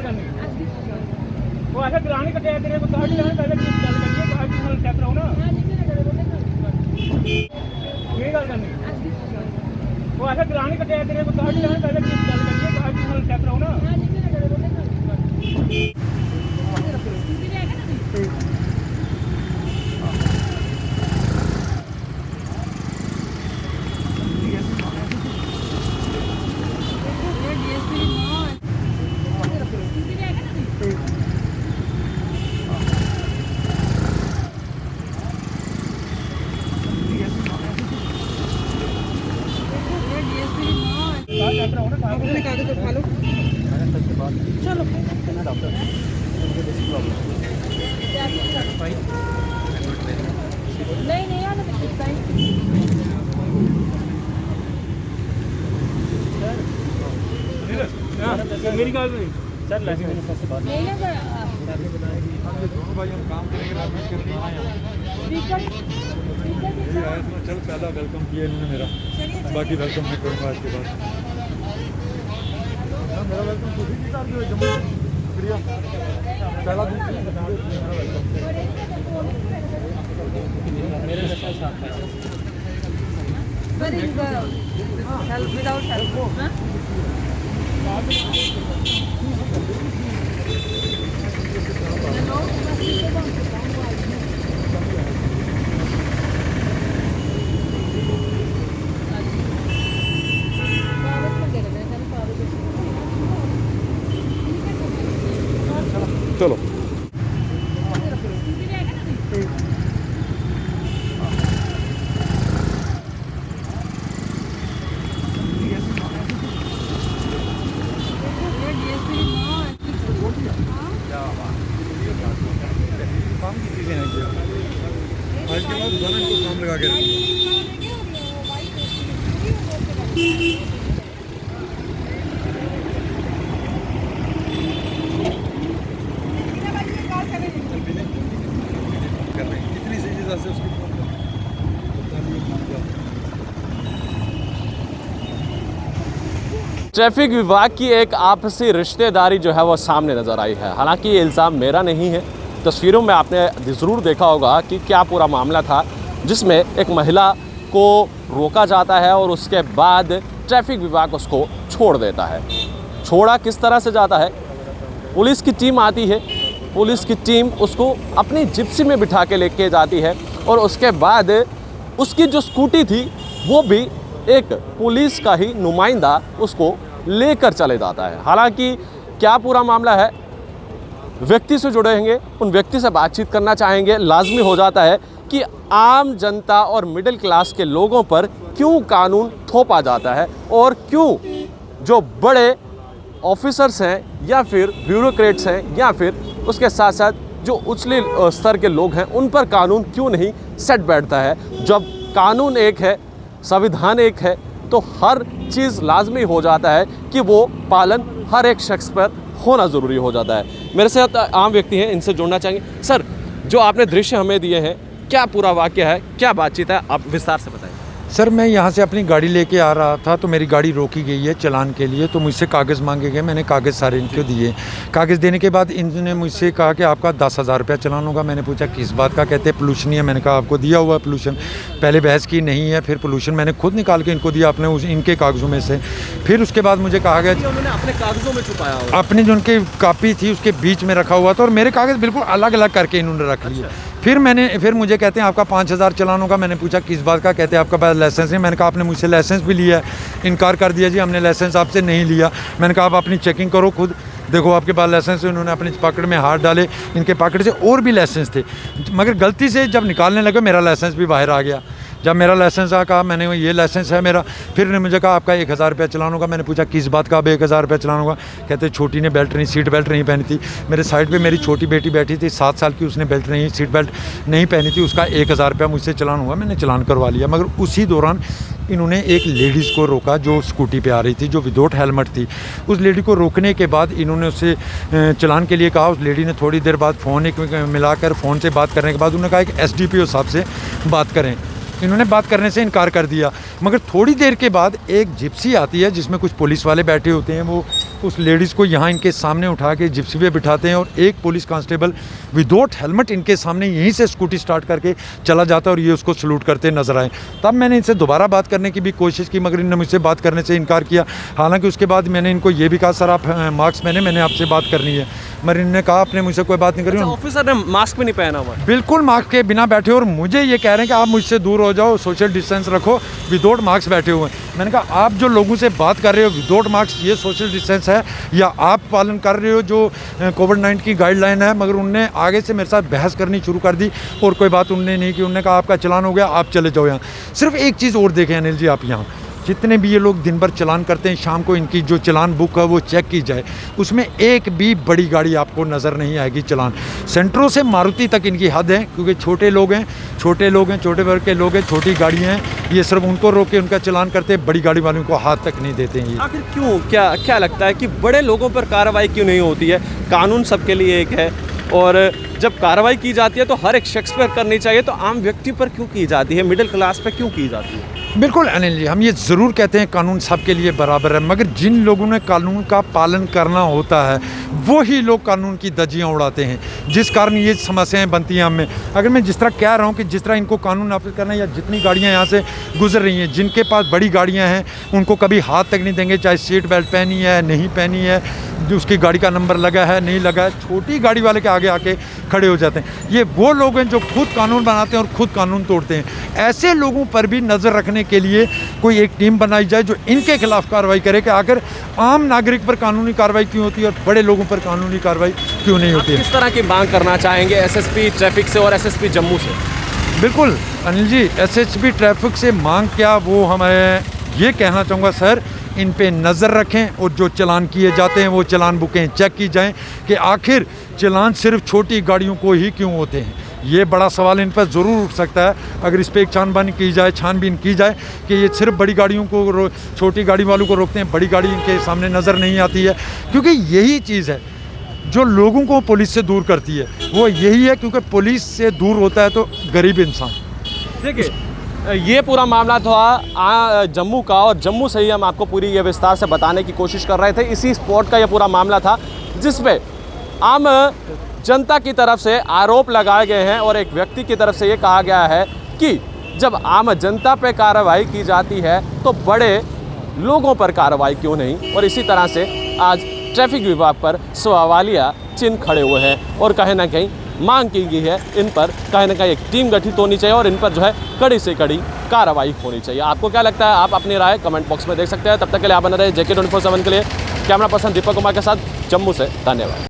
गल करनी वो ऐसा चलान ही कटिया तेरे को कार्ड लेना पहले गल करिए कार्ड ਨਾਲ चेक कराओ ना ये गल करनी वो ऐसा चलान ही कटिया तेरे को कार्ड लेना पहले गल करिए कार्ड ਨਾਲ चेक कराओ ना कागज उठा लो चलो डॉक्टर नहीं मेरी गल नहीं सर लाइसेंस से बात नहीं ना सर दोनों भाई हम काम करेंगे लाइसेंस करके चल पहला वेलकम किया इन्होंने मेरा बाकी वेलकम मैं करूँगा आज के बाद मेरा वेलकम खुद ही कर दो जम्मू शुक्रिया पहला दिन मेरे साथ हेल्प विदाउट हेल्प चलो आज के बाद दोनों इनको काम लगा के कितनी सी चीज़ से उसकी ट्रैफिक विभाग की एक आपसी रिश्तेदारी जो है वो सामने नज़र आई है। हालांकि ये इल्ज़ाम मेरा नहीं है। तस्वीरों में आपने ज़रूर देखा होगा कि क्या पूरा मामला था, जिसमें एक महिला को रोका जाता है और उसके बाद ट्रैफिक विभाग उसको छोड़ देता है। छोड़ा किस तरह से जाता है? पुलिस की टीम आती है, पुलिस की टीम उसको अपनी जिप्सी में बिठा के लेके जाती है और उसके बाद उसकी जो स्कूटी थी वो भी एक पुलिस का ही नुमाइंदा उसको लेकर चले जाता है। हालांकि क्या पूरा मामला है, व्यक्ति से जुड़ेंगे, उन व्यक्ति से बातचीत करना चाहेंगे। लाजमी हो जाता है कि आम जनता और मिडिल क्लास के लोगों पर क्यों कानून थोपा जाता है और क्यों जो बड़े ऑफिसर्स हैं या फिर ब्यूरोक्रेट्स हैं या फिर उसके साथ साथ जो उछले स्तर के लोग हैं उन पर कानून क्यों नहीं सेट बैठता है। जब कानून एक है, संविधान एक है, तो हर चीज़ लाजमी हो जाता है कि वो पालन हर एक शख्स पर होना ज़रूरी हो जाता है। मेरे साथ आम व्यक्ति हैं, इनसे जुड़ना चाहेंगे। सर, जो आपने दृश्य हमें दिए हैं, क्या पूरा वाक़या है, क्या बातचीत है, आप विस्तार से बताएं। सर, मैं यहाँ से अपनी गाड़ी लेके आ रहा था तो मेरी गाड़ी रोकी गई है चलान के लिए। तो मुझसे कागज़ मांगे गए, मैंने कागज़ सारे इनको दिए। कागज़ देने के बाद इन्होंने मुझसे कहा कि आपका 10,000 रुपया चलान होगा। मैंने पूछा किस बात का? कहते पोल्यूशन ही है। मैंने कहा आपको दिया हुआ है पोल्यूशन। पहले बहस की नहीं है, फिर पोल्यूशन मैंने खुद निकाल के इनको दिया अपने इनके कागज़ों में से। फिर उसके बाद मुझे कहा गया उन्होंने अपने कागज़ों में छुपाया हुआ, अपनी जो उनकी कापी थी उसके बीच में रखा हुआ था और मेरे कागज़ बिल्कुल अलग अलग करके इन्होंने रख लिए। फिर मुझे कहते हैं आपका 5,000 चलान होगा। मैंने पूछा किस बात का? कहते हैं आपका पास लाइसेंस नहीं। मैंने कहा आपने मुझसे लाइसेंस भी लिया है। इनकार कर दिया जी, हमने लाइसेंस आपसे नहीं लिया। मैंने कहा आप अपनी चेकिंग करो खुद, देखो आपके पास लाइसेंस है। उन्होंने अपनी पॉकेट में हाथ डाले, इनके पॉकेट से और भी लाइसेंस थे, मगर गलती से जब निकालने लगे मेरा लाइसेंस भी बाहर आ गया। जब मेरा लाइसेंस आ कहा मैंने ये लाइसेंस है मेरा। फिर ने मुझे कहा आपका 1,000 रुपया चलान होगा। मैंने पूछा किस बात का? अब 1,000 रुपया चलान होगा। कहते छोटी ने बेल्ट नहीं, सीट बेल्ट नहीं पहनी थी। मेरे साइड पे मेरी छोटी बेटी बैठी थी, 7 साल की, उसने बेल्ट नहीं, सीट बेल्ट नहीं पहनी थी। उसका 1,000 रुपया मुझसे चलान हुआ। मैंने चलान करवा लिया। मगर उसी दौरान इन्होंने एक लेडीज़ को रोका जो स्कूटी पे आ रही थी, जो विदाउट हेलमेट थी। उस लेडी को रोकने के बाद इन्होंने उससे चलान के लिए कहा। उस लेडी ने थोड़ी देर बाद फ़ोन एक मिलाकर फ़ोन से बात करने के बाद उन्होंने कहा कि SDPO साहब से बात करें। इन्होंने बात करने से इनकार कर दिया। मगर थोड़ी देर के बाद एक जिप्सी आती है जिसमें कुछ पुलिस वाले बैठे होते हैं। वो उस लेडीज़ को यहाँ इनके सामने उठा के जिप्सी पे बिठाते हैं और एक पुलिस कांस्टेबल विदाउट हेलमेट इनके सामने यहीं से स्कूटी स्टार्ट करके चला जाता है और ये उसको सलूट करते नजर आए। तब मैंने इनसे दोबारा बात करने की भी कोशिश की, मगर इन्होंने मुझसे बात करने से इनकार किया। हालांकि उसके बाद मैंने इनको ये भी कहा, सर आप मास्क पहने, मैंने आपसे बात करनी है, मगर इन्होंने कहा आपने मुझसे कोई बात नहीं करी। ऑफिसर ने मास्क भी नहीं पहना हुआ, बिल्कुल मास्क के बिना बैठे और मुझे ये कह रहे हैं कि आप मुझसे दूर हो जाओ, सोशल डिस्टेंस रखो, विदाउट मास्क बैठे हुए हैं। मैंने कहा आप जो लोगों से बात कर रहे हो विदाउट मास्क, ये सोशल डिस्टेंस है या आप पालन कर रहे हो जो कोविड-19 की गाइडलाइन है? मगर उनने आगे से मेरे साथ बहस करनी शुरू कर दी और कोई बात उनने नहीं की। उन्होंने कहा आपका चालान हो गया, आप चले जाओ यहाँ। सिर्फ एक चीज़ और देखें अनिल जी, आप यहाँ जितने भी ये लोग दिन भर चलान करते हैं, शाम को इनकी जो चलान बुक है वो चेक की जाए, उसमें एक भी बड़ी गाड़ी आपको नज़र नहीं आएगी चलान। सेंट्रो से मारुति तक इनकी हद है, क्योंकि छोटे लोग हैं, छोटे वर्ग के लोग हैं, छोटी गाड़ियाँ हैं, ये सिर्फ उनको रोक के उनका चलान करते हैं, बड़ी गाड़ी वालों को हाथ तक नहीं देते हैं। आखिर क्यों, क्या लगता है कि बड़े लोगों पर कार्रवाई क्यों नहीं होती है? कानून सबके लिए एक है और जब कार्रवाई की जाती है तो हर एक शख्स पर करनी चाहिए, तो आम व्यक्ति पर क्यों की जाती है, मिडिल क्लास पर क्यों की जाती है? बिल्कुल अनिल जी, हम ये ज़रूर कहते हैं कानून सबके लिए बराबर है, मगर जिन लोगों ने कानून का पालन करना होता है वो ही लोग कानून की धज्जियाँ उड़ाते हैं, जिस कारण ये समस्याएं बनती हैं हमें। अगर मैं जिस तरह कह रहा हूँ कि जिस तरह इनको कानून नाफिज करना है, या जितनी गाड़ियाँ यहाँ से गुजर रही हैं, जिनके पास बड़ी गाड़ियाँ हैं उनको कभी हाथ तक नहीं देंगे, चाहे सीट बेल्ट पहनी है नहीं पहनी है, जो उसकी गाड़ी का नंबर लगा है नहीं लगा है, छोटी गाड़ी वाले के आगे आके खड़े हो जाते हैं। ये वो लोग हैं जो खुद कानून बनाते हैं और खुद कानून तोड़ते हैं। ऐसे लोगों पर भी नज़र रखने के लिए कोई एक टीम बनाई जाए जो इनके खिलाफ कार्रवाई करे कि आखिर आम नागरिक पर कानूनी कार्रवाई क्यों होती है और बड़े लोगों पर कानूनी कार्रवाई क्यों नहीं होती है। किस तरह की मांग करना चाहेंगे एसएसपी ट्रैफिक से और एसएसपी जम्मू से? बिल्कुल अनिल जी, एसएसपी ट्रैफिक से मांग क्या, वो हमें ये कहना चाहूँगा सर, इन पे नज़र रखें और जो चालान किए जाते हैं वो चालान बुकें चेक की जाएं कि आखिर चालान सिर्फ छोटी गाड़ियों को ही क्यों होते हैं। ये बड़ा सवाल इन पर ज़रूर उठ सकता है अगर इस पर एक छानबीन की जाए कि ये सिर्फ बड़ी गाड़ियों को, छोटी गाड़ी वालों को रोकते हैं, बड़ी गाड़ी इनके सामने नज़र नहीं आती है। क्योंकि यही चीज़ है जो लोगों को पुलिस से दूर करती है, वो यही है, क्योंकि पुलिस से दूर होता है तो गरीब इंसान। देखिए, ये पूरा मामला था जम्मू का, और जम्मू से ही हम आपको पूरी ये विस्तार से बताने की कोशिश कर रहे थे। इसी स्पॉट का ये पूरा मामला था जिसमें आम जनता की तरफ से आरोप लगाए गए हैं और एक व्यक्ति की तरफ से ये कहा गया है कि जब आम जनता पे कार्रवाई की जाती है तो बड़े लोगों पर कार्रवाई क्यों नहीं। और इसी तरह से आज ट्रैफिक विभाग पर सवालिया चिन्ह खड़े हुए हैं और कहीं ना कहीं मांग की गई है इन पर कहीं ना कहीं एक टीम गठित होनी चाहिए और इन पर जो है कड़ी से कड़ी कार्रवाई होनी चाहिए। आपको क्या लगता है, आप अपनी राय कमेंट बॉक्स में देख सकते हैं। तब तक के लिए आप बने रहे JK 24/7 के लिए। कैमरा पर्सन दीपक कुमार के साथ जम्मू से, धन्यवाद।